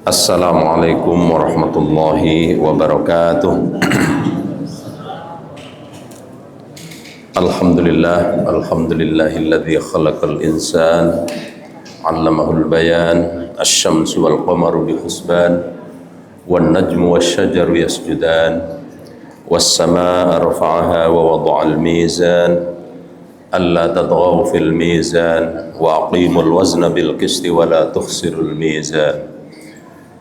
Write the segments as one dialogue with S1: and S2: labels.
S1: Assalamualaikum warahmatullahi wabarakatuh. Alhamdulillahilladzi khalaqal insan 'allamahul bayan asy-syamsu wal qamaru bihusban wan najmu wasyajaru yasjudan was samaa'a rafa'aha wa wada'al mizan alla tadghaw fil mizan wa aqimul wazna bil qisti wa la tukhsirul mizan.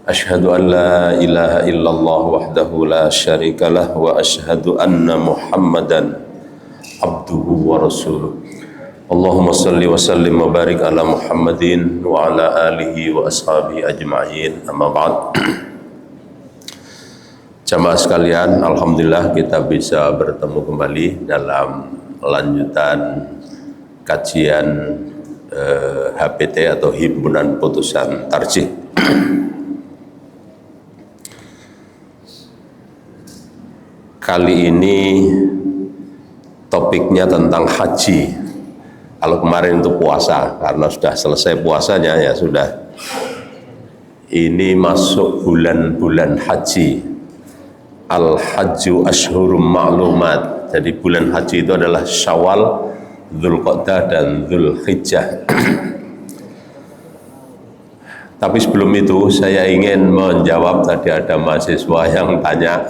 S1: Asyhadu an la ilaha illallah wahdahu la syarika lah wa asyhadu anna Muhammadan abduhu wa rasuluh. Allahumma salli wa sallim wa barik ala Muhammadin wa ala alihi wa ashabihi ajma'in. Amma ba'd. Jamaah sekalian, alhamdulillah kita bisa bertemu kembali dalam lanjutan kajian HPT atau Himpunan Putusan Tarjih. Kali ini topiknya tentang haji. Kalau kemarin itu puasa, karena sudah selesai puasanya ya sudah. Ini masuk bulan-bulan haji. Al-hajju ashhurum ma'lumat. Jadi bulan haji itu adalah Syawal, Dzulqa'dah dan Dzulhijjah. Tapi sebelum itu saya ingin menjawab, tadi ada mahasiswa yang tanya,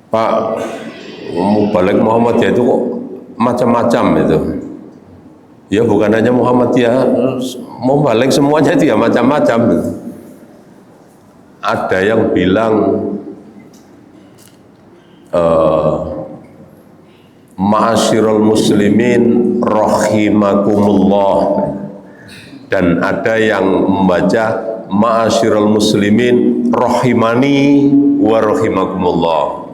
S1: Pak, Mubalik Muhammadiyah itu kok macam-macam itu. Ya bukan hanya Muhammadiyah, Mubalik semuanya itu ya macam-macam. Ada yang bilang Ma'asyiral muslimin rahimakumullah, dan ada yang membaca Ma'asyiral muslimin rahimani wa rahimakumullah.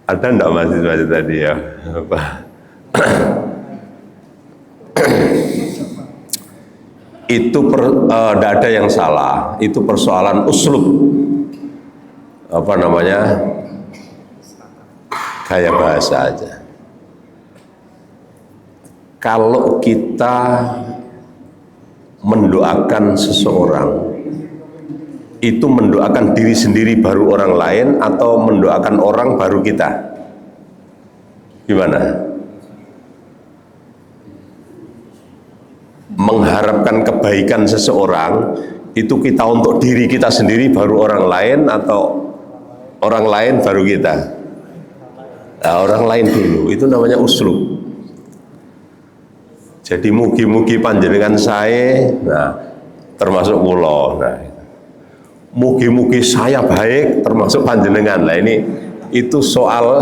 S1: Ada enggak mahasiswa tadi ya? Itu tidak ada yang salah. Itu persoalan uslub, gaya bahasa aja. Kalau kita mendoakan seseorang, itu mendoakan diri sendiri baru orang lain atau mendoakan orang baru kita? Gimana? Mengharapkan kebaikan seseorang itu kita untuk diri kita sendiri baru orang lain atau orang lain baru kita? Nah, orang lain dulu, itu namanya uslub. Jadi mugi-mugi panjenengan saya, nah termasuk kula. Nah, mugi-mugi saya baik termasuk panjenengan. Lah ini itu soal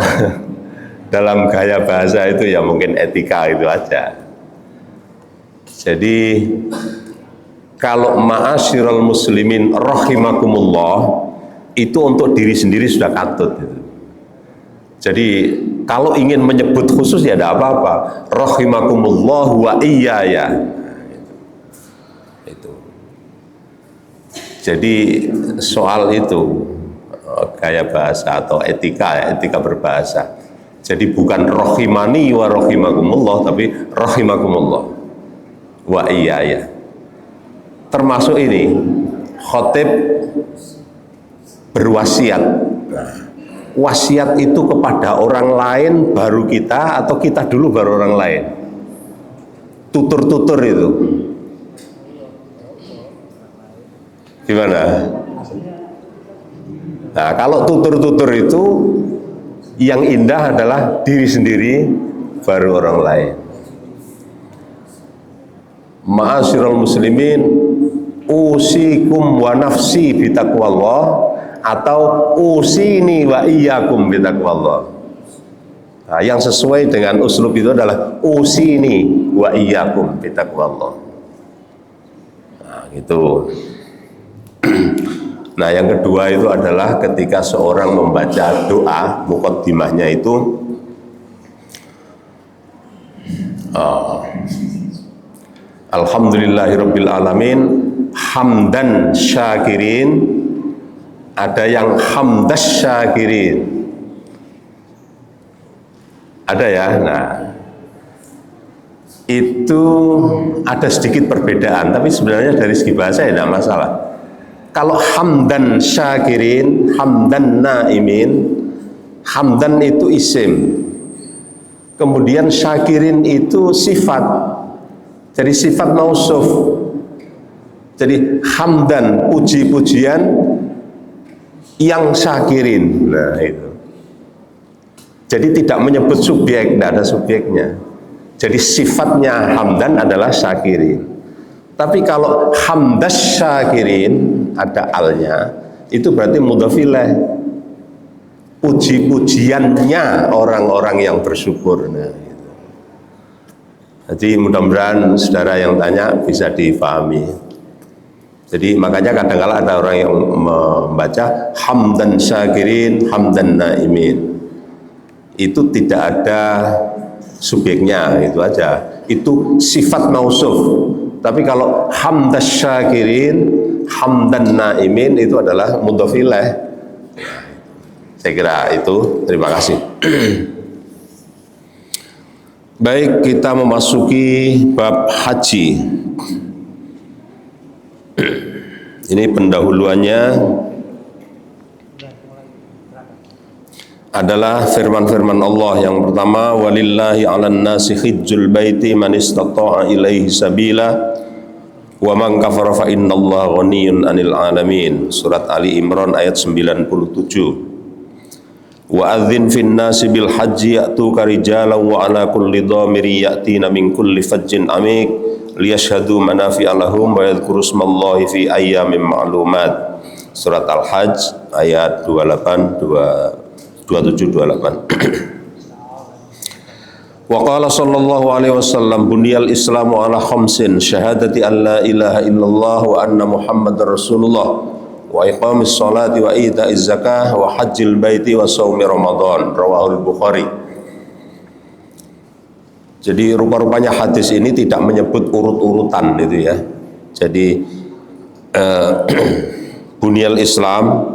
S1: dalam gaya bahasa itu ya mungkin etika itu aja. Jadi kalau ma'asyiral muslimin rahimakumullah itu untuk diri sendiri sudah katut gitu. Jadi kalau ingin menyebut khusus ya tidak apa-apa, rahimakumullah wa iyaya. Itu. Jadi soal itu gaya bahasa atau etika berbahasa. Jadi bukan rahimani wa rahimakumullah, tapi rahimakumullah wa iyaya. Termasuk ini khotib berwasiat. Nah, wasiat itu kepada orang lain baru kita atau kita dulu baru orang lain? Tutur-tutur itu gimana? Nah, kalau tutur-tutur itu yang indah adalah diri sendiri baru orang lain. Ma'asyiral muslimin usikum wa nafsi bitaqwallah atau usini wa iyyakum bitaqwallah. Nah, yang sesuai dengan uslub itu adalah usini wa iyyakum bitaqwallah. Nah, gitu. Nah, yang kedua itu adalah ketika seorang membaca doa, muqaddimahnya itu Alhamdulillahirabbil alamin hamdan syakirin, ada yang hamdas syakirin. Ada ya. Nah, itu ada sedikit perbedaan, tapi sebenarnya dari segi bahasa ya tidak masalah. Kalau hamdan syakirin, hamdan naimin, hamdan itu isim, kemudian syakirin itu sifat, jadi sifat mausuf. Jadi hamdan, puji-pujian yang syakirin. Nah itu. Jadi tidak menyebut subjek, tidak ada subjeknya. Jadi sifatnya hamdan adalah syakirin. Tapi kalau hamdas syakirin ada alnya, itu berarti mudhof ilaih. Puji-pujiannya orang-orang yang bersyukur. Nah, gitu. Jadi mudah-mudahan saudara yang tanya bisa difahami. Jadi makanya kadang-kala ada orang yang membaca hamdan syakirin, hamdan naimin. Itu tidak ada subjeknya, itu aja. Itu sifat mausuf. Tapi kalau hamdas syakirin, hamdan naimin itu adalah mudhof ilaih. Saya kira itu. Terima kasih. Baik, kita memasuki bab haji. Ini pendahuluannya adalah firman-firman Allah. Yang pertama, walillahi 'alan nasi hijjul baiti man istata'a ilaihi sabila wa man kafara fa innallaha ghaniyyun 'anil 'alamin. Surat Ali Imran ayat 97. Wa adzin fin nasi bil haji ya'tuka rijalan wa 'ala kulli dhamiri ya'tina min kulli fajjin 'amiq liyashhadu manafi'a lahum wa yadhkuru ismallahi fi ayyamin ma'lumat. Surat Al-Hajj ayat 27-28. Wa qala sallallahu alaihi wasallam buniyal islamu ala khamsin syahadati an la ilaha illallah wa anna muhammadar rasulullah wa iqamis salati wa ita'iz zakah wa hajjil baiti wa shaumi ramadan. Rawahul Bukhari. Jadi rupa-rupanya hadis ini tidak menyebut urut-urutan itu ya. Jadi buniyal Islam,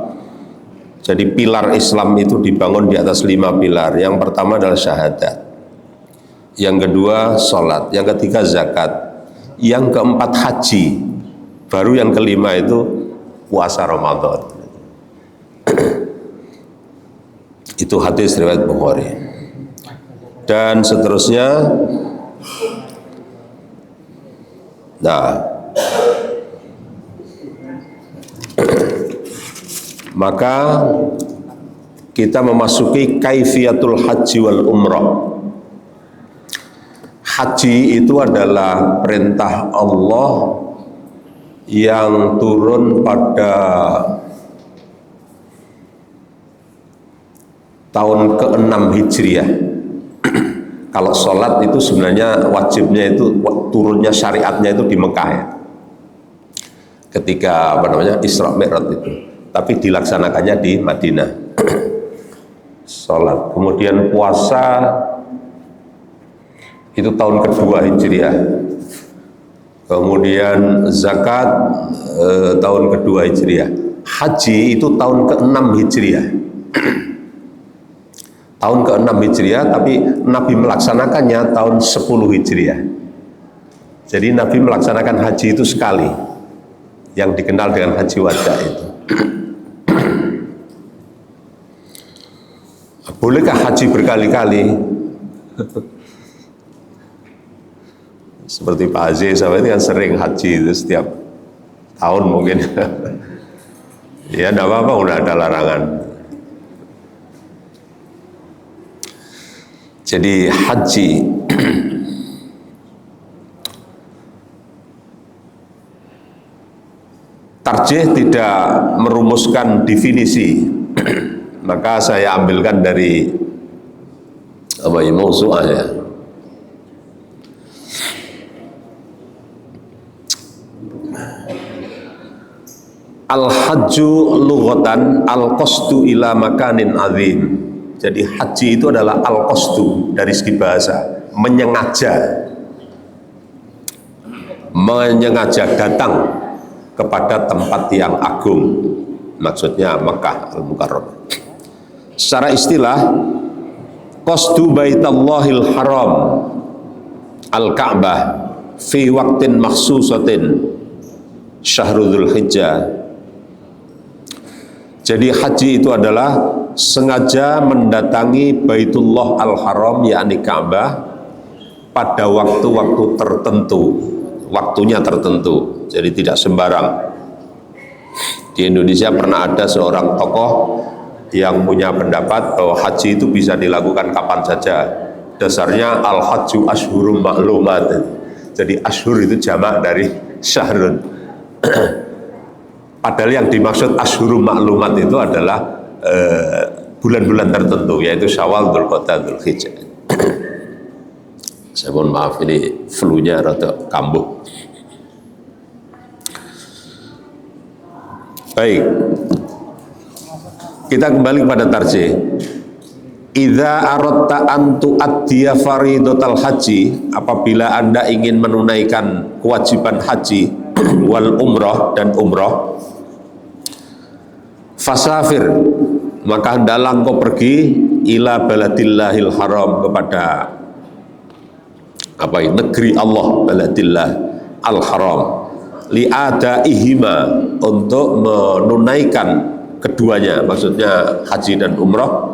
S1: jadi pilar Islam itu dibangun di atas 5 pilar. Yang pertama adalah syahadat, yang kedua sholat, yang ketiga zakat, yang keempat haji, baru yang kelima itu puasa Ramadan. Itu hadis riwayat Bukhari. Dan seterusnya. Nah, maka kita memasuki kaifiyatul haji wal umrah. Haji itu adalah perintah Allah yang turun pada tahun ke-6 Hijriah. Kalau sholat itu sebenarnya wajibnya itu turunnya syariatnya itu di Mekah ya. Ketika Isra Mi'raj itu. Tapi dilaksanakannya di Madinah. Sholat. Kemudian puasa itu tahun kedua Hijriah. Kemudian zakat tahun kedua Hijriah. Haji itu tahun ke-6 Hijriah. Tahun ke-6 Hijriah, tapi Nabi melaksanakannya tahun 10 Hijriah. Jadi Nabi melaksanakan haji itu sekali, yang dikenal dengan haji wada itu. Bolehkah haji berkali-kali? Seperti Pak Aziz sama ini kan sering haji itu setiap tahun mungkin. Ya enggak apa-apa, udah ada larangan. Jadi haji tarjih tidak merumuskan definisi. Maka saya ambilkan dari mausu'ah ya. Al-hajju lughatan al-qasdu ila makanin azim. Jadi haji itu adalah al-qasdu dari segi bahasa, menyengaja datang kepada tempat yang agung. Maksudnya Makkah Al-Mukarramah. Secara istilah, qasdu baitallahil haram al-Ka'bah fi waqtin makhsusatin syahrul Dzulhijjah. Jadi haji itu adalah sengaja mendatangi Baitullah Al-Haram yakni Ka'bah pada waktu-waktu tertentu, waktunya tertentu. Jadi tidak sembarang. Di Indonesia pernah ada seorang tokoh yang punya pendapat bahwa haji itu bisa dilakukan kapan saja. Dasarnya al-hajju ashhurum ma'lumat. Jadi ashhur itu jamak dari syahrun. Padahal yang dimaksud ashhurum ma'lumat itu adalah bulan-bulan tertentu, yaitu Syawal, Dzulqa'dah, Dzulhijjah. Saya mohon maaf, ini flu-nya rada kambuh. Baik, kita kembali kepada tarjih. Idza aradta an tu'addiya faridatal haji, apabila Anda ingin menunaikan kewajiban haji wal umrah dan umrah, fasafir, maka hendaklah engkau pergi ila baladillahil haram, kepada negeri Allah, baladillah al haram, li'adaihima, untuk menunaikan keduanya, maksudnya haji dan umrah,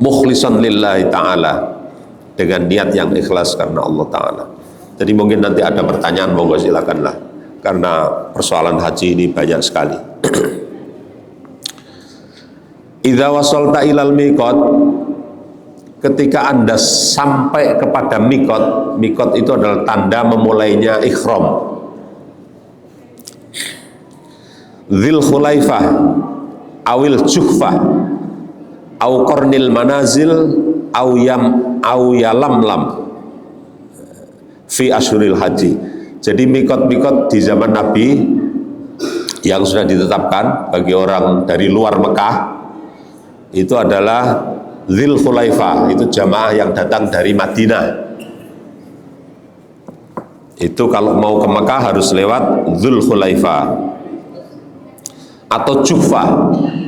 S1: mukhlisan lillahi ta'ala, dengan niat yang ikhlas karena Allah Ta'ala. Jadi mungkin nanti ada pertanyaan, monggo silakanlah, karena persoalan haji ini banyak sekali. Idza wasalta ilal miqat, ketika Anda sampai kepada miqat, miqat itu adalah tanda memulainya ihram. Dzul Khulaifah awil Juhfah au qarnil manazil au yalamlam fi asyuril haji. Jadi mikot-mikot di zaman Nabi yang sudah ditetapkan bagi orang dari luar Mekah itu adalah Dzul Khulaifah, itu jamaah yang datang dari Madinah. Itu kalau mau ke Mekah harus lewat Dzul Khulaifah atau Juhfah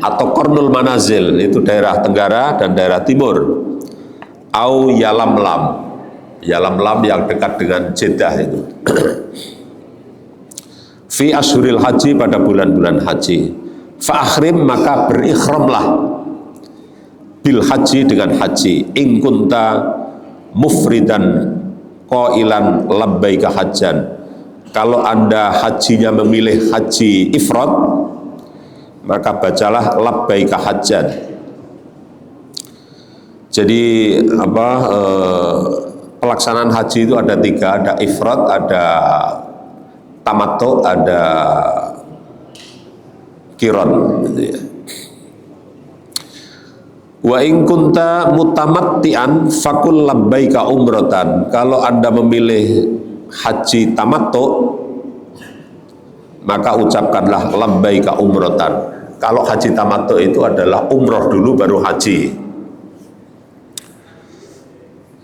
S1: atau Qarnul Manazil, itu daerah Tenggara dan daerah Timur. Au Yalamlam, Yalamlam yang dekat dengan Jeddah itu. Fi asyuril haji, pada bulan-bulan haji. Fa akhrim, maka berikhramlah bil haji, dengan haji. In kunta mufridan qailan labbaika hajjan, kalau Anda hajinya memilih haji ifrad, maka bacalah labbaika hajjan. Jadi pelaksanaan haji itu ada tiga, ada ifrad, ada tamattu, ada qiran, gitu ya. Wa in kunta mutamatti'an fakul labbaika umratan, kalau Anda memilih haji tamattu, maka ucapkanlah labbaika umratan. Kalau haji tamattu itu adalah umroh dulu baru haji.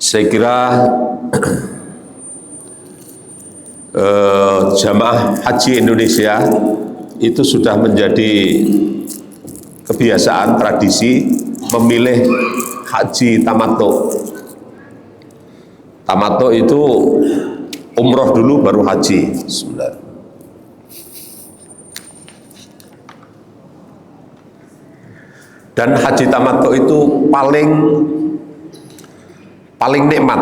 S1: Saya kira jamaah haji Indonesia itu sudah menjadi kebiasaan, tradisi memilih haji tamattu. Tamattu itu umroh dulu baru haji. Bismillah. Dan haji tamattu itu paling nikmat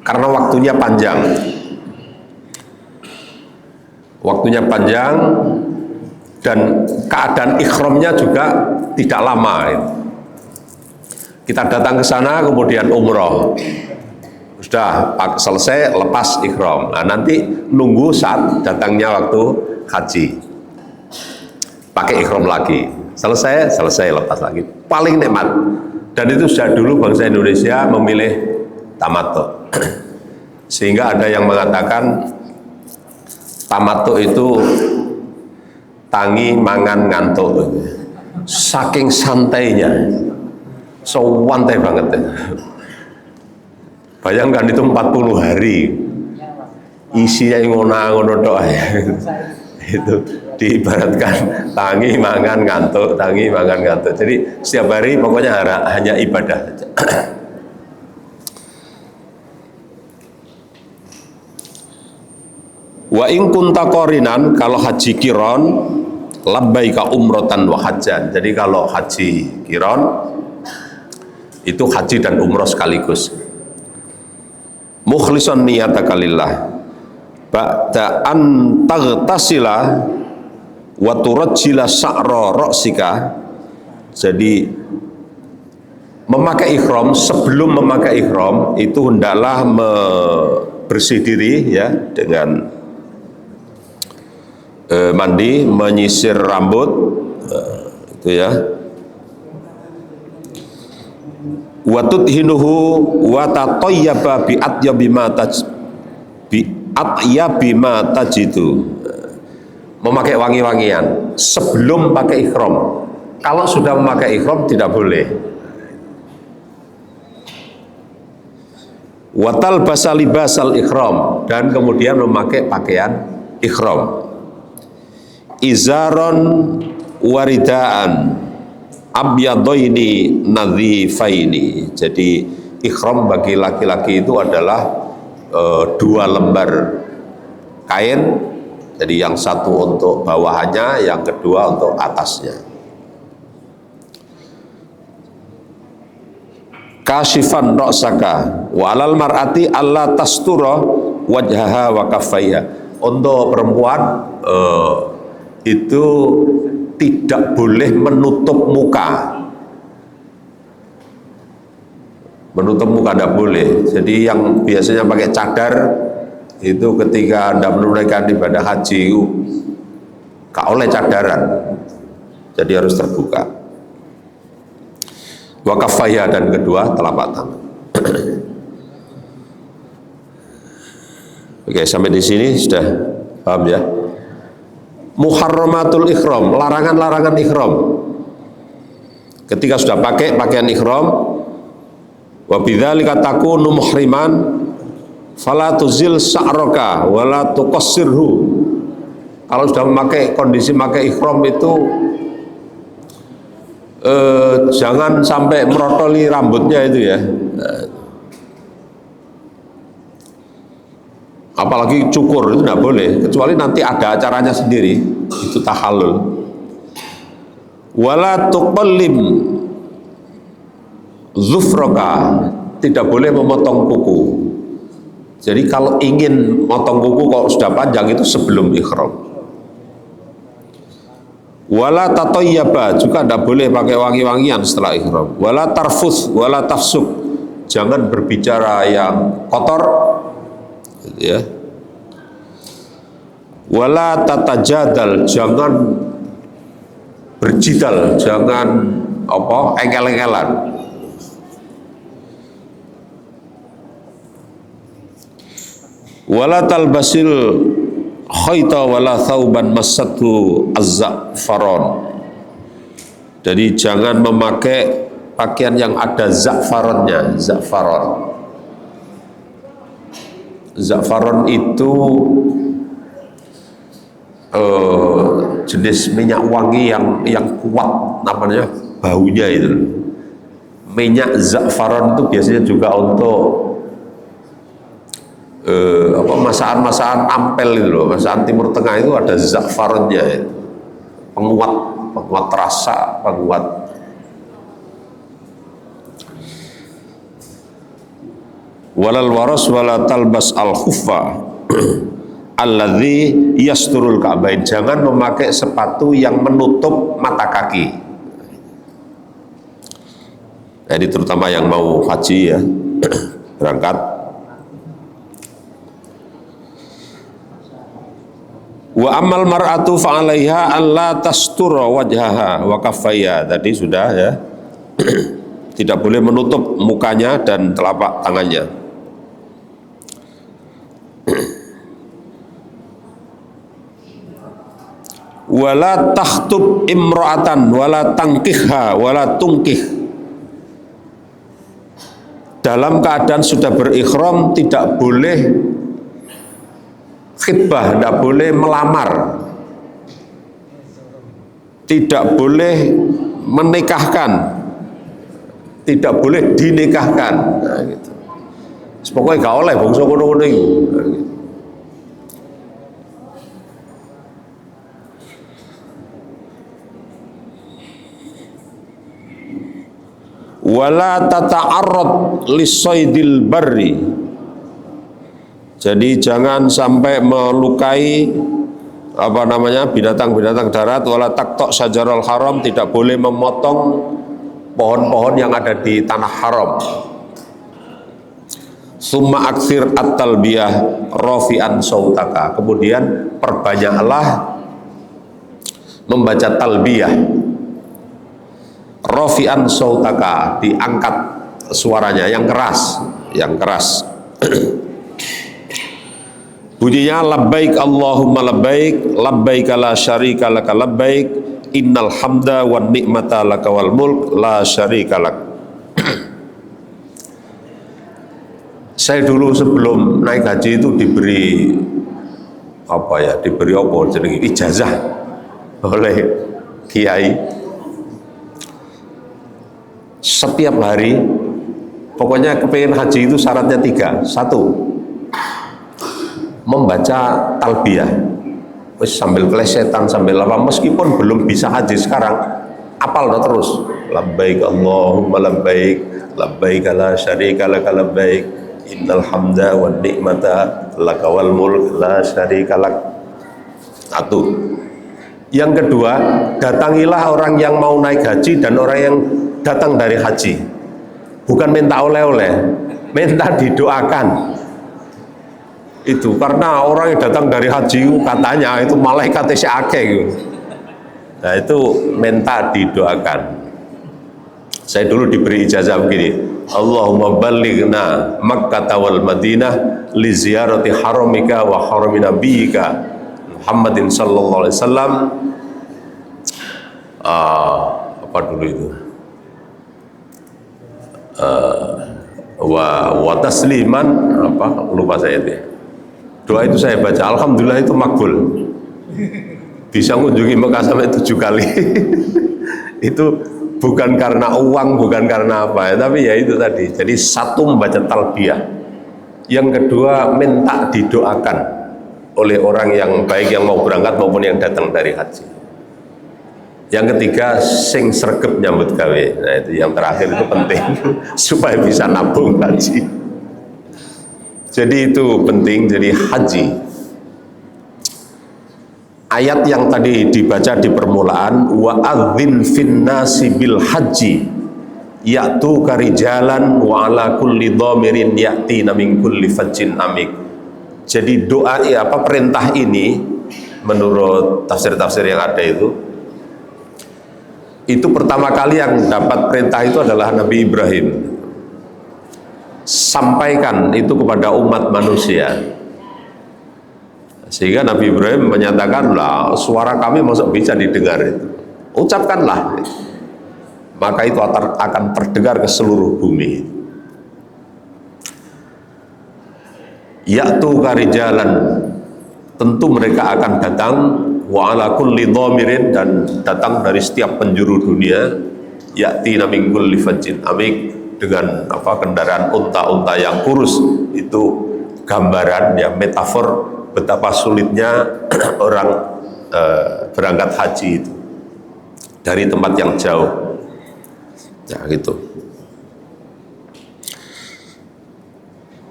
S1: karena waktunya panjang. Waktunya panjang dan keadaan ikhramnya juga tidak lama. Kita datang ke sana kemudian umroh, sudah selesai lepas ikhram. Nah, nanti nunggu saat datangnya waktu haji, pakai ikhram lagi. Selesai lepas lagi, paling nikmat. Dan itu sudah dulu bangsa Indonesia memilih tamattu. Sehingga ada yang mengatakan tamattu itu tangi mangan ngantuk, saking santainya, santai banget. Bayangkan itu 40 hari isinya ngono-ngono doa ya. Itu diibaratkan tangi mangan ngantuk, tangi mangan ngantuk. Jadi setiap hari pokoknya hanya ibadah. Wa in kunta qorinan, kalau haji kiron, labbaika umrotan wa hajjan. Jadi kalau haji kiron itu haji dan umroh sekaligus. Mukhlishon niyataka lillah. Ba'da an taghtasila wa turajjila sa'ra ra'sika. Jadi memakai ihram, sebelum memakai ihram itu hendaklah bersih diri ya dengan mandi, menyisir rambut itu ya. Wa tudhinuhu wa tatayyaba bi atyabi ma tajidu. Memakai wangi-wangian sebelum pakai ihram. Kalau sudah memakai ihram tidak boleh. Watal basal libasal ihram, dan kemudian memakai pakaian ihram. Izaron waridaan abyadoini nadhifaini. Jadi ihram bagi laki-laki itu adalah dua lembar kain. Jadi yang satu untuk bawahannya, yang kedua untuk atasnya. Kasifan ra'saka wa alal mar'ati alla tastura wajhaha wa kaffaiha. Untuk perempuan itu tidak boleh menutup muka. Menutup muka tidak boleh. Jadi yang biasanya pakai cadar itu ketika Anda menunaikan ibadah haji gak oleh cadaran. Jadi harus terbuka. Wa kaffaiha, dan kedua telapak tangan. Oke, sampai di sini sudah paham ya? Muharramatul ihram, larangan-larangan ihram. Ketika sudah pakai pakaian ihram, wa bidzalika takunu muhriman fala tuzil sa'raka wala tuqassirhu. Kalau sudah memakai kondisi pakai ihram itu jangan sampai merotoli rambutnya itu ya. Apalagi cukur itu tidak boleh, kecuali nanti ada acaranya sendiri, itu tahallul. Wala tuqallim zufraka, tidak boleh memotong kuku. Jadi kalau ingin motong kuku kalau sudah panjang itu sebelum ihram. Wala tatayyaba, juga tidak boleh pakai wangi-wangian setelah ihram. Wala tarfus, wala tafsuk, jangan berbicara yang kotor, ya. Wala tatajadal, jangan berjidal, jangan engkel-engkelan. Wala talbasil khaita wala thauban massatu az-za'faron. Jadi jangan memakai pakaian yang ada za'faronnya. Za'faron itu jenis minyak wangi yang kuat, namanya baunya itu. Minyak za'faron itu biasanya juga untuk masakan ampel itu loh, masakan Timur Tengah itu ada za'faronnya, penguat rasa, penguat. Walal waras wala talbas al khuffa alladzi yasturul ka'bain, jangan memakai sepatu yang menutup mata kaki. Jadi terutama yang mau haji ya, berangkat. Wa amal mar'atu fa'alaiha alla tastura wajhaha wa kaffaiha. Tadi sudah ya. Tidak boleh menutup mukanya dan telapak tangannya. Wala takhtub imra'atan wala tangkihha wala tungkih. Dalam keadaan sudah berikhram tidak boleh khitbah, tidak boleh melamar, tidak boleh menikahkan, tidak boleh dinikahkan. Nah, gitu. Pokoknya gak oleh bangsa kono-kono itu. Nah, gitu. Wala tata'arrad lisaydil barri. Jadi jangan sampai melukai binatang-binatang darat. Wala taqta' syajaral haram, tidak boleh memotong pohon-pohon yang ada di tanah haram. Summa aksir at-talbiyah rafi'an sautaka. Kemudian perbanyaklah membaca talbiyah. Rafi'an sautaka, diangkat suaranya yang keras, bunyinya labbaik Allahumma labbaik, labbaik la syarika laka labbaik, innal hamda wan ni'mata laka wal mulk la syarika lak. Saya dulu sebelum naik haji itu diberi ijazah oleh kiai. Setiap hari, pokoknya kepengen haji itu syaratnya 3. 1, membaca talbiyah. Sambil kelesetan, sambil meskipun belum bisa haji sekarang, apal terus. Labbaik Allahumma labbaik, labbaik la syarika laka labbaik, innal hamda wan ni'mata laka wal mulk la syarika lak. 1. Yang kedua, datangilah orang yang mau naik haji dan orang yang datang dari haji, bukan minta oleh-oleh, minta didoakan. Itu karena orang yang datang dari haji katanya itu malaikatnya si akeh gitu. Nah itu minta didoakan. Saya dulu diberi ijazah begini, Allahumma ballighna Makkah wal Madinah li ziyarati haramika wa harami nabiyyika Muhammadin sallallahu alaihi wasallam. Apa dulu itu? Wa tasliman, lupa saya itu. Doa itu saya baca, alhamdulillah itu makbul. Bisa mengunjungi Mekah sampai 7 kali. Itu bukan karena uang, bukan karena apa ya, tapi ya itu tadi. Jadi 1 membaca talbiyah, yang kedua minta didoakan oleh orang yang baik yang mau berangkat maupun yang datang dari haji. Yang ketiga, sing sregep nyambut gawe. Nah itu yang terakhir itu penting supaya bisa nabung haji. Jadi itu penting. Jadi haji, ayat yang tadi dibaca di permulaan, wa adzin finnasi bil haji ya'tu karijalan wa ala kulli dhamirin ya'tina min kulli fajjin amik. Jadi doa perintah ini menurut tafsir-tafsir yang ada itu pertama kali yang dapat perintah itu adalah Nabi Ibrahim. Sampaikan itu kepada umat manusia. Sehingga Nabi Ibrahim menyatakan, lah suara kami masuk bisa didengar itu. Ucapkanlah, maka itu akan terdengar ke seluruh bumi. Ya'tu karijalan, tentu mereka akan datang, wa ala kulli dhamirin, dan datang dari setiap penjuru dunia, ya'tina min kulli fajjin amik, dengan kendaraan unta-unta yang kurus. Itu gambaran ya, metafor betapa sulitnya orang berangkat haji itu dari tempat yang jauh. Ya gitu.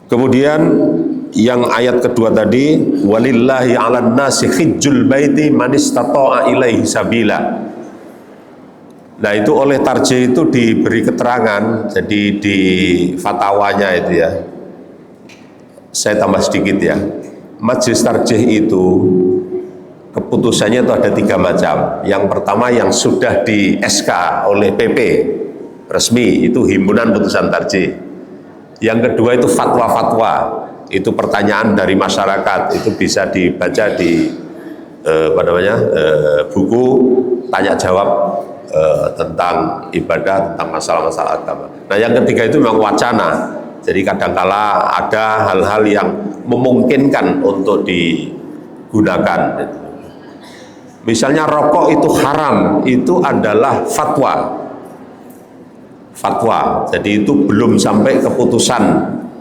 S1: Kemudian yang ayat kedua tadi, walillahi 'alan nasi hijjul baiti man istata'a ilaihi sabila. Nah itu oleh Tarjih itu diberi keterangan, jadi di fatwanya itu ya, saya tambah sedikit ya. Majelis Tarjih itu keputusannya itu ada 3 macam. Yang pertama yang sudah di SK oleh PP resmi, itu himpunan putusan Tarjih. Yang kedua itu fatwa-fatwa, itu pertanyaan dari masyarakat, itu bisa dibaca di buku tanya jawab tentang ibadah, tentang masalah-masalah agama. Nah yang ketiga itu memang wacana, jadi kadangkala ada hal-hal yang memungkinkan untuk digunakan. Misalnya rokok itu haram, itu adalah fatwa. Jadi itu belum sampai keputusan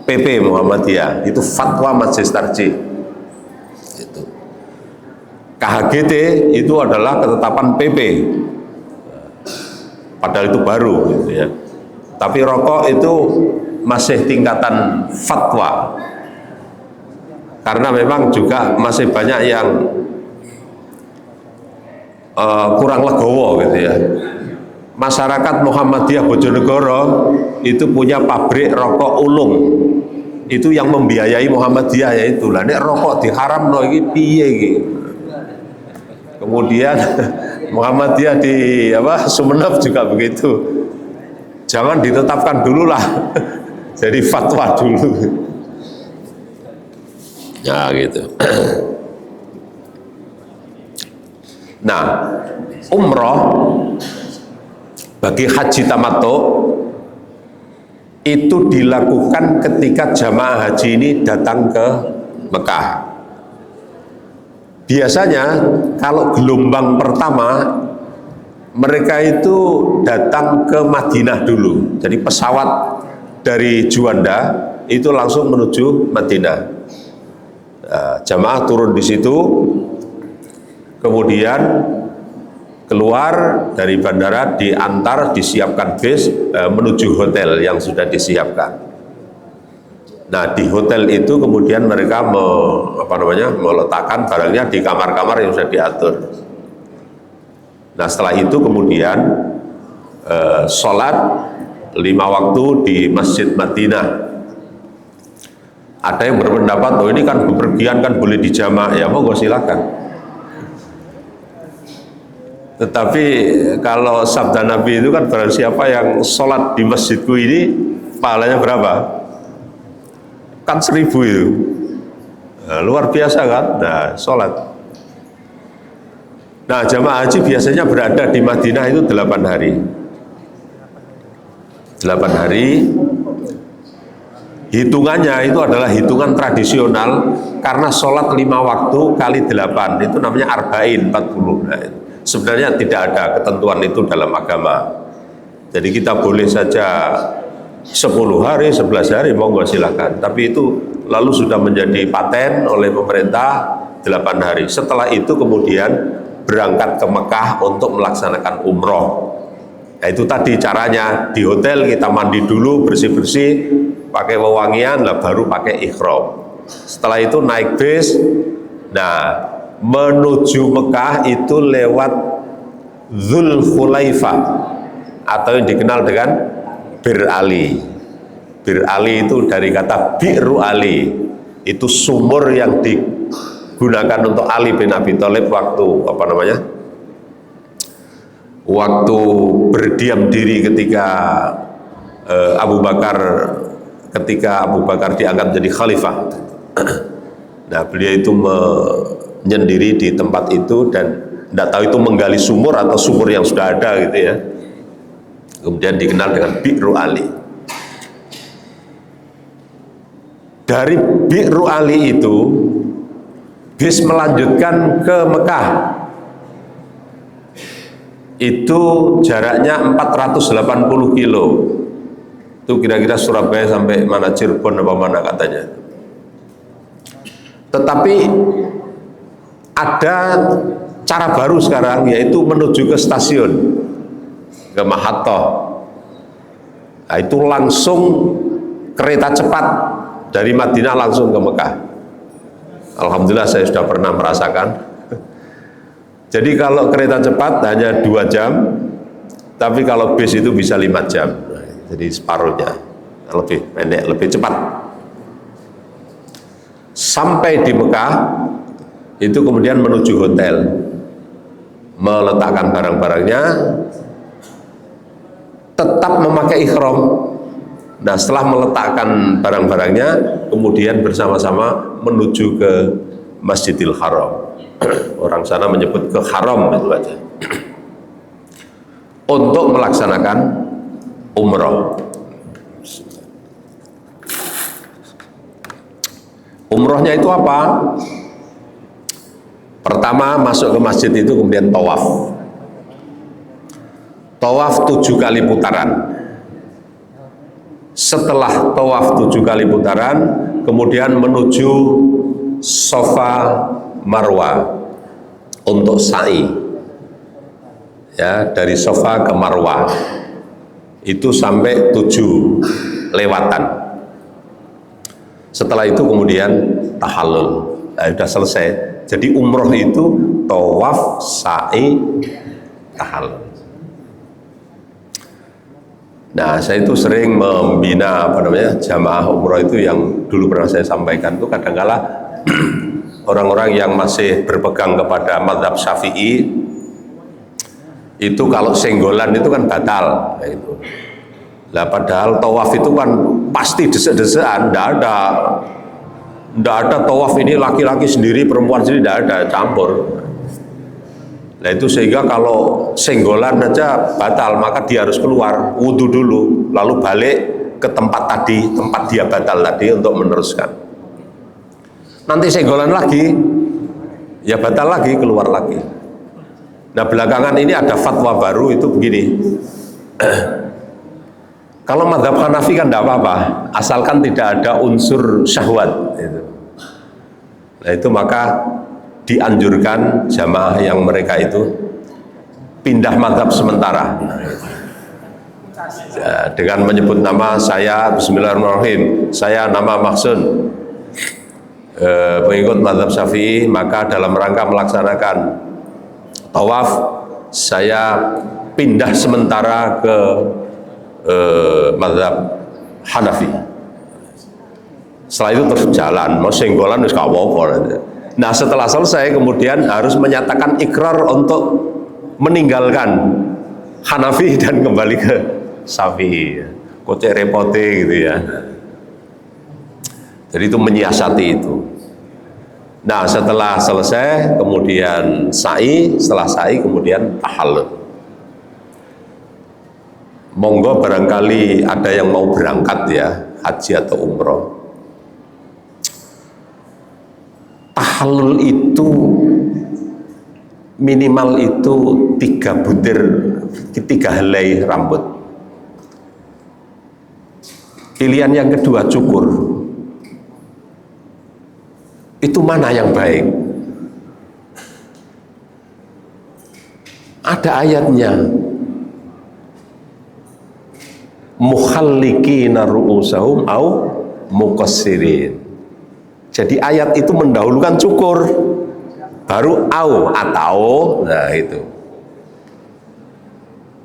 S1: PP Muhammadiyah, itu fatwa Majelis Tarjih. KHGT itu adalah ketetapan PP, padahal itu baru gitu ya. Tapi rokok itu masih tingkatan fatwa, karena memang juga masih banyak yang kurang legowo gitu ya. Masyarakat Muhammadiyah Bojonegoro itu punya pabrik rokok ulung, itu yang membiayai Muhammadiyah, yaitu lah nek rokok diharamno iki piye iki. Kemudian Muhammadiyah di Sumeneb juga begitu, jangan ditetapkan dulu lah, jadi fatwa dulu ya gitu. Nah, umroh bagi haji tamattu itu dilakukan ketika jamaah haji ini datang ke Mekah. Biasanya kalau gelombang pertama mereka itu datang ke Madinah dulu. Jadi pesawat dari Juanda itu langsung menuju Madinah. Jamaah turun di situ, kemudian keluar dari bandara, diantar, disiapkan bis menuju hotel yang sudah disiapkan. Nah, di hotel itu kemudian mereka meletakkan barangnya di kamar-kamar yang sudah diatur. Nah, setelah itu kemudian sholat 5 waktu di Masjid Madinah. Ada yang berpendapat, oh ini kan bepergian kan boleh dijamak, ya monggo silakan. Tetapi kalau sabda Nabi itu kan barang siapa yang sholat di masjidku ini pahalanya berapa? Kan 1000 itu. Nah, luar biasa kan? Nah, sholat. Nah, jamaah haji biasanya berada di Madinah itu 8 hari. 8 hari. Hitungannya itu adalah hitungan tradisional, karena sholat 5 waktu kali 8 itu namanya arba'in, 40. Nah, sebenarnya tidak ada ketentuan itu dalam agama. Jadi kita boleh saja 10 hari, 11 hari, monggo silakan. Tapi itu lalu sudah menjadi paten oleh pemerintah 8 hari. Setelah itu kemudian berangkat ke Mekah untuk melaksanakan umroh. Nah, itu tadi caranya, di hotel kita mandi dulu, bersih-bersih, pakai wewangian, lah baru pakai ihram. Setelah itu naik bis. Nah, menuju Mekah itu lewat Dzul Khulaifah atau yang dikenal dengan Bir Ali. Bir Ali itu dari kata Bi'ru Ali, itu sumur yang digunakan untuk Ali bin Abi Thalib waktu berdiam diri ketika Abu Bakar diangkat menjadi khalifah. Nah, beliau itu menyendiri di tempat itu dan tidak tahu itu menggali sumur atau sumur yang sudah ada gitu ya. Kemudian dikenal dengan Bi'ru Ali. Dari Bi'ru Ali itu bis melanjutkan ke Mekah. Itu jaraknya 480 kilo. Itu kira-kira Surabaya sampai mana, Cirebon apa mana katanya. Tetapi ada cara baru sekarang, yaitu menuju ke stasiun, ke Mahathah. Nah, itu langsung kereta cepat dari Madinah langsung ke Mekah. Alhamdulillah saya sudah pernah merasakan. Jadi kalau kereta cepat hanya 2 jam, tapi kalau bis itu bisa 5 jam. Jadi separuhnya, lebih pendek, lebih cepat. Sampai di Mekah, itu kemudian menuju hotel, meletakkan barang-barangnya, tetap memakai ihram. Nah, setelah meletakkan barang-barangnya, kemudian bersama-sama menuju ke Masjidil Haram. Orang sana menyebut ke haram itu aja. Untuk melaksanakan umroh. Umrohnya itu apa? Pertama masuk ke masjid itu kemudian tawaf. Tawaf 7 kali putaran. Setelah tawaf 7 kali putaran, kemudian menuju Safa Marwa untuk sa'i, ya, dari Safa ke Marwah itu sampai 7 lewatan. Setelah itu kemudian tahallul. Nah, sudah selesai. Jadi umroh itu tawaf, sa'i, tahallul. Nah, saya itu sering membina jamaah umroh itu yang dulu pernah saya sampaikan itu kadang-kala orang-orang yang masih berpegang kepada mazhab Syafi'i itu kalau senggolan itu kan batal gitu. Lah padahal tawaf itu kan pasti desek-desekan, enggak ada tawaf ini laki-laki sendiri, perempuan sendiri, enggak ada, campur. Nah itu sehingga kalau senggolan aja batal, maka dia harus keluar, wudhu dulu, lalu balik ke tempat tadi, tempat dia batal tadi untuk meneruskan. Nanti senggolan lagi, ya batal lagi, keluar lagi. Nah belakangan ini ada fatwa baru itu begini. Kalau mazhab Hanafi kan tidak apa-apa, asalkan tidak ada unsur syahwat. Nah itu maka dianjurkan jamaah yang mereka itu pindah mazhab sementara. Ya, dengan menyebut nama saya, bismillahirrahmanirrahim, saya nama Mahsun, pengikut mazhab Syafi'i, maka dalam rangka melaksanakan tawaf saya pindah sementara ke mazhab Hanafi. Setelah itu terus jalan, mau senggolan wis gak apa-apa. Nah setelah selesai kemudian harus menyatakan ikrar untuk meninggalkan Hanafi dan kembali ke Syafi'i. Kocek repote gitu ya. Jadi itu menyiasati itu. Nah setelah selesai kemudian sa'i, setelah sa'i kemudian tahallul. Monggo barangkali ada yang mau berangkat ya, haji atau umroh. Tahallul itu minimal itu 3 butir, 3 helai rambut. Pilihan yang kedua cukur. Itu mana yang baik? Ada ayatnya. Mukhallikina ru'usahum au muqassirin. Jadi ayat itu mendahulukan cukur, baru au atau, nah itu.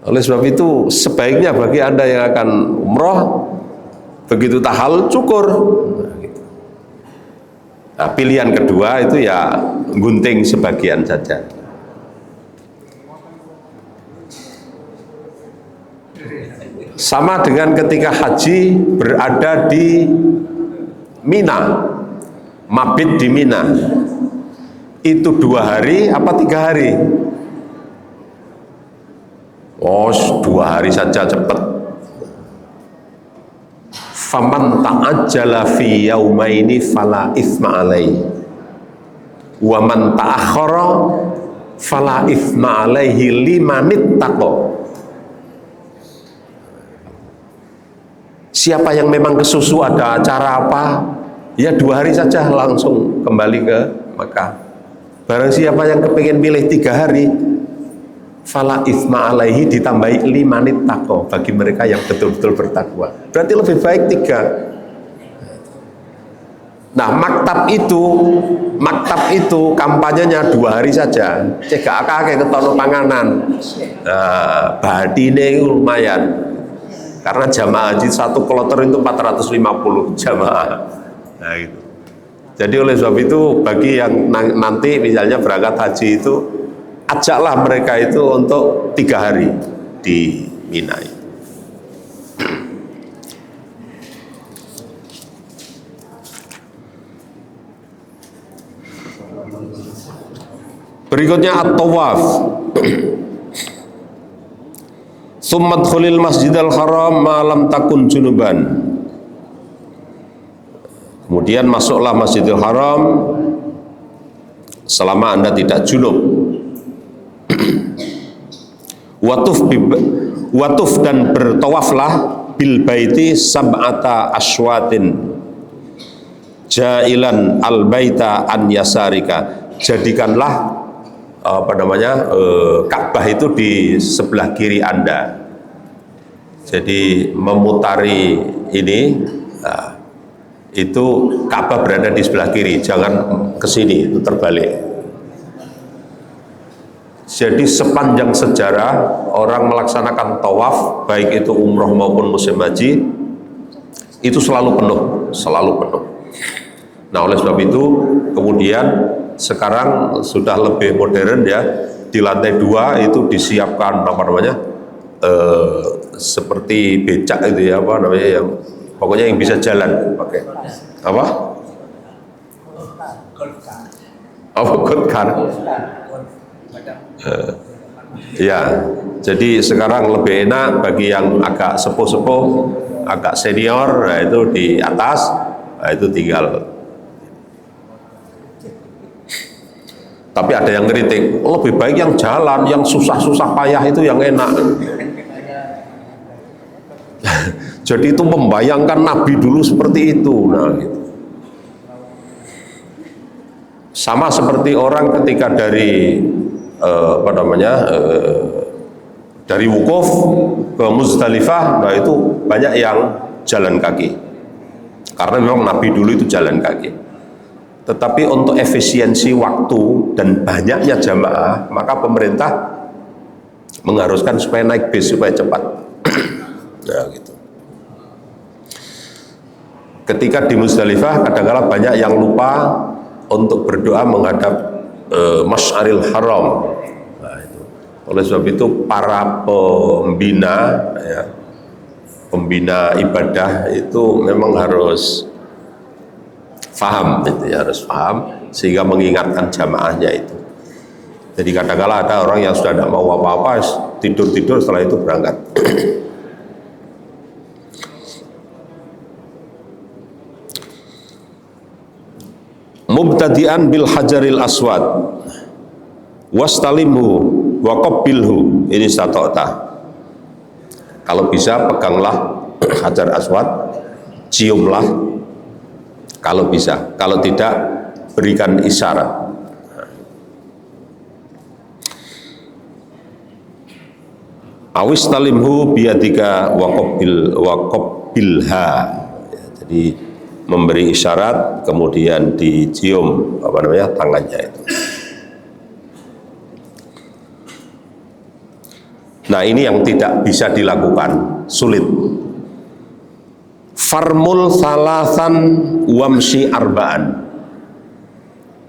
S1: Oleh sebab itu sebaiknya bagi Anda yang akan umroh, begitu tahallul cukur. Nah, pilihan kedua itu ya gunting sebagian saja. Sama dengan ketika haji berada di Mina, mabit di Mina, itu 2 hari apa 3 hari? Oh 2 hari saja cepat. Faman ta'ajjala fi yaumaini fala itsma alaihi wa man ta'akhkhara fala itsma alaihi limanittaqo. Siapa yang memang kesusu ada acara apa, ya 2 hari saja langsung kembali ke Makkah. Barang siapa yang kepingin pilih 3 hari, fala itsma alaihi ditambahi limanittaqo, bagi mereka yang betul-betul bertakwa. Berarti lebih baik 3. Nah maktab itu kampanyenya 2 hari saja. Cegak akeh ketono panganan. Nah, badine lumayan. Karena jamaah haji 1 kloter itu 450 jamaah. Nah itu. Jadi oleh sebab itu bagi yang nanti misalnya berangkat haji itu, ajaklah mereka itu untuk 3 hari di Mina. Berikutnya at-tawaf. Summat khulil masjidil haram malam takun junuban. Kemudian masuklah Masjidil Haram selama Anda tidak junub. Watuf dan bertawaflah bil baiti sab'ata aswatin jailan al baita an yasarika. Jadikanlah Ka'bah itu di sebelah kiri Anda. Jadi memutari ini, nah, itu Ka'bah berada di sebelah kiri, jangan ke sini, itu terbalik. Jadi sepanjang sejarah orang melaksanakan tawaf, baik itu umroh maupun musim haji, itu selalu penuh, selalu penuh. Nah, oleh sebab itu kemudian sekarang sudah lebih modern ya, di lantai 2 itu disiapkan seperti becak itu ya, yang pokoknya yang bisa jalan pakai apa? Gold car. Ya, jadi sekarang lebih enak bagi yang agak sepuh-sepuh, agak senior, nah itu di atas, nah itu tinggal. Tapi ada yang kritik, lebih baik yang jalan, yang susah-susah payah itu yang enak. Jadi itu membayangkan Nabi dulu seperti itu. Nah, gitu. Sama seperti orang ketika dari dari wukuf ke Muzdalifah, nah itu banyak yang jalan kaki. Karena memang Nabi dulu itu jalan kaki. Tetapi untuk efisiensi waktu dan banyaknya jamaah, maka pemerintah mengharuskan supaya naik bis supaya cepat. Nah, gitu. Ketika di Muzdalifah, kadang-kadang banyak yang lupa untuk berdoa menghadap Masy'aril Haram. Nah, itu. Oleh sebab itu para pembina, ya, pembina ibadah itu memang harus faham, gitu ya, harus paham sehingga mengingatkan jamaahnya itu. Jadi kadang-kadang ada orang yang sudah tidak mau apa-apa, tidur-tidur, setelah itu berangkat. Mubtadi'an bil hajaril aswad wastalimhu wa qabbilhu ini stata'ta. Kalau bisa peganglah hajar aswad, ciumlah kalau bisa, kalau tidak berikan isyarat. Awis talimhu biyadika wa qabbilha. Jadi memberi isyarat, kemudian dicium tangannya itu. Nah, ini yang tidak bisa dilakukan, sulit. Farmul salasan wamshi arba'an.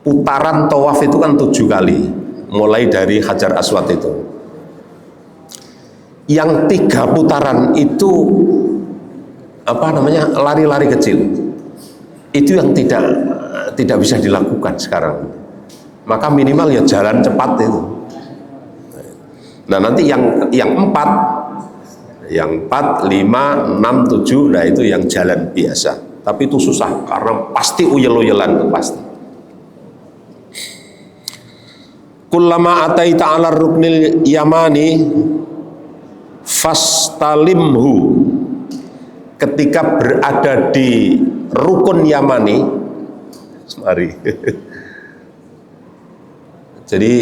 S1: Putaran tawaf itu kan 7 kali, mulai dari Hajar Aswad itu. Yang 3 putaran itu lari-lari kecil. Itu yang tidak bisa dilakukan sekarang. Maka minimal ya jalan cepat itu. Nah, nanti yang 4, 5, 6, 7, nah itu yang jalan biasa. Tapi itu susah karena pasti uyel-uyelan, itu pasti. Kullama ataita 'ala ruknil yamani fastalimhu. Ketika berada di rukun Yamani, mari. Jadi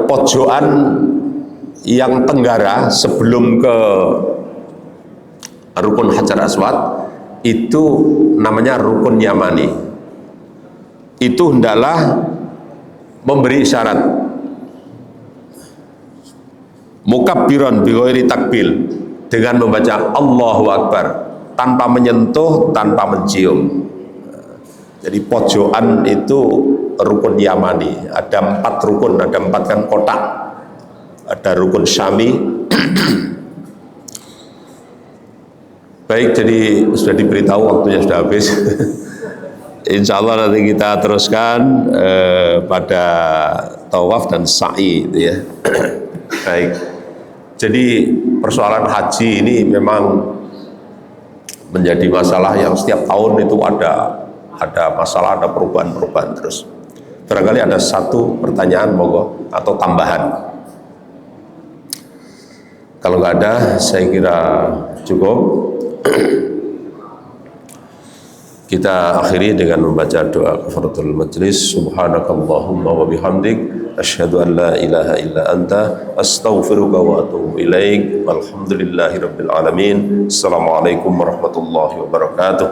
S1: pojokan yang tenggara sebelum ke rukun Hajar Aswad itu namanya rukun Yamani. Itu hendaklah memberi isyarat mukabbiran bi ghairi takbil, dengan membaca Allahu Akbar tanpa menyentuh, tanpa mencium. Jadi pojokan itu rukun Yamani. Ada 4 rukun, ada 4 kan kotak. Ada rukun Syami. Baik, jadi sudah diberitahu waktunya sudah habis. Insya Allah nanti kita teruskan pada tawaf dan sa'i itu ya. Baik. Jadi persoalan haji ini memang menjadi masalah yang setiap tahun itu ada masalah, ada perubahan-perubahan terus. Barangkali ada satu pertanyaan monggo atau tambahan. Kalau nggak ada, saya kira cukup. Kita akhiri dengan membaca doa kafaratul majlis. Subhanakallahumma wa bihamdik asyhadu an la ilaha illa anta astaghfiruka wa atubu ilaik. Walhamdulillahirabbil alamin. Assalamualaikum warahmatullahi wabarakatuh.